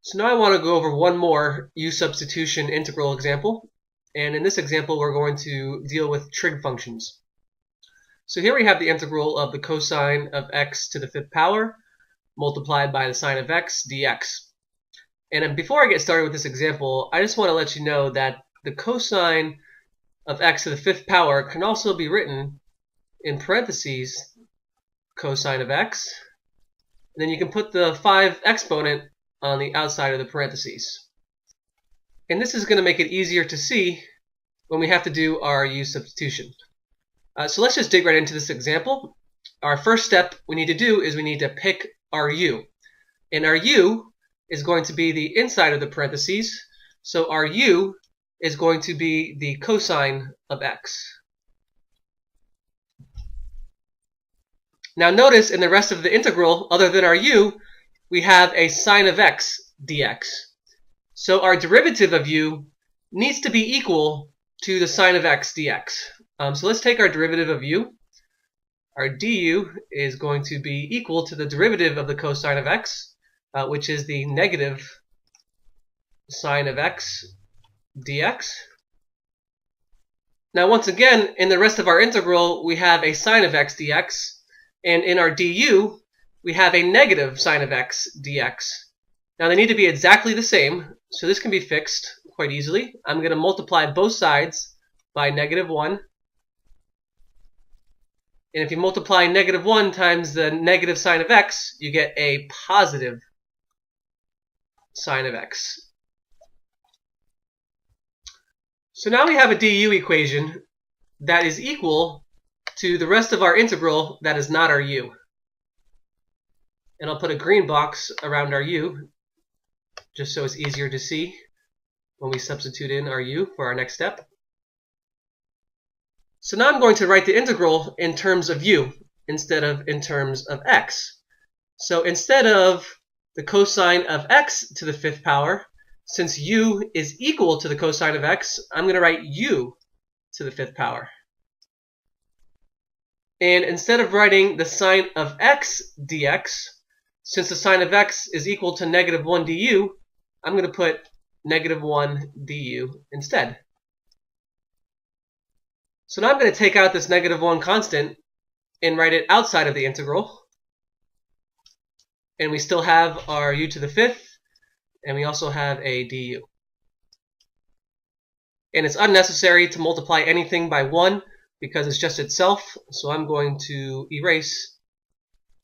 So now I want to go over one more U-substitution integral example. And in this example, we're going to deal with trig functions. So here we have the integral of the cosine of x to the fifth power multiplied by the sine of x dx. And before I get started with this example, I just want to let you know that the cosine of x to the fifth power can also be written in parentheses cosine of x. And then you can put the 5 exponent on the outside of the parentheses. And this is going to make it easier to see when we have to do our U substitution. So let's just dig right into this example. Our first step we need to do is we need to pick our U. And our U is going to be the inside of the parentheses. So our U is going to be the cosine of x. Now notice in the rest of the integral, other than our U, we have a sine of x dx. So our derivative of U needs to be equal to the sine of x dx. So let's take our derivative of U. Our du is going to be equal to the derivative of the cosine of x, which is the negative sine of x dx. Now once again, in the rest of our integral, we have a sine of x dx, and in our du, we have a negative sine of x dx. Now they need to be exactly the same, so this can be fixed quite easily. I'm going to multiply both sides by -1. And if you multiply -1 times the negative sine of x, you get a positive sine of x. So now we have a du equation that is equal to the rest of our integral that is not our u. And I'll put a green box around our u just so it's easier to see when we substitute in our u for our next step. So now I'm going to write the integral in terms of u instead of in terms of x. So instead of the cosine of x to the fifth power, since u is equal to the cosine of x, I'm going to write u to the fifth power. And instead of writing the sine of x dx, since the sine of x is equal to -1 du, I'm going to put -1 du instead. So now I'm going to take out this -1 constant and write it outside of the integral. And we still have our u to the fifth, and we also have a du. And it's unnecessary to multiply anything by 1 because it's just itself, so I'm going to erase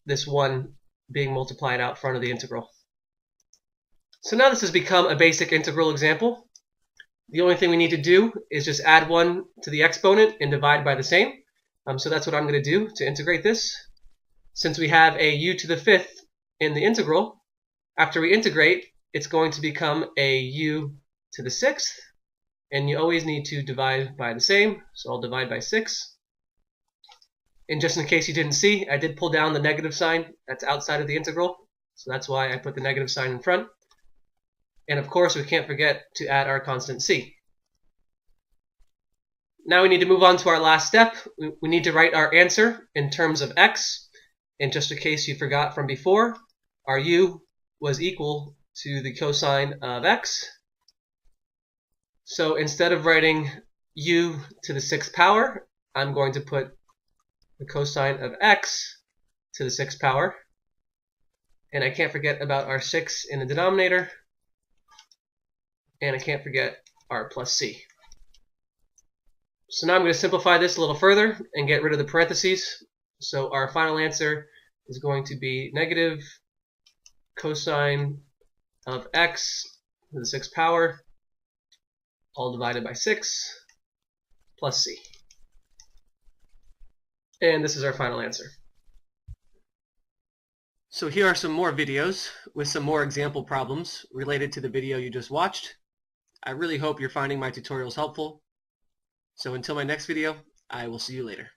this 1 being multiplied out front of the integral. So now this has become a basic integral example. The only thing we need to do is just add 1 to the exponent and divide by the same. So that's what I'm going to do to integrate this. Since we have a u to the fifth in the integral, after we integrate, it's going to become a u to the sixth. And you always need to divide by the same, so I'll divide by 6. And just in case you didn't see, I did pull down the negative sign that's outside of the integral, so that's why I put the negative sign in front. And of course, we can't forget to add our constant c. Now we need to move on to our last step. We need to write our answer in terms of x. And just in case you forgot from before, our u was equal to the cosine of x. So instead of writing u to the sixth power, I'm going to put the cosine of x to the sixth power. And I can't forget about our 6 in the denominator. And I can't forget our plus c. So now I'm going to simplify this a little further and get rid of the parentheses. So our final answer is going to be negative cosine of x to the sixth power, all divided by 6, plus c. And this is our final answer. So here are some more videos with some more example problems related to the video you just watched. I really hope you're finding my tutorials helpful. So until my next video, I will see you later.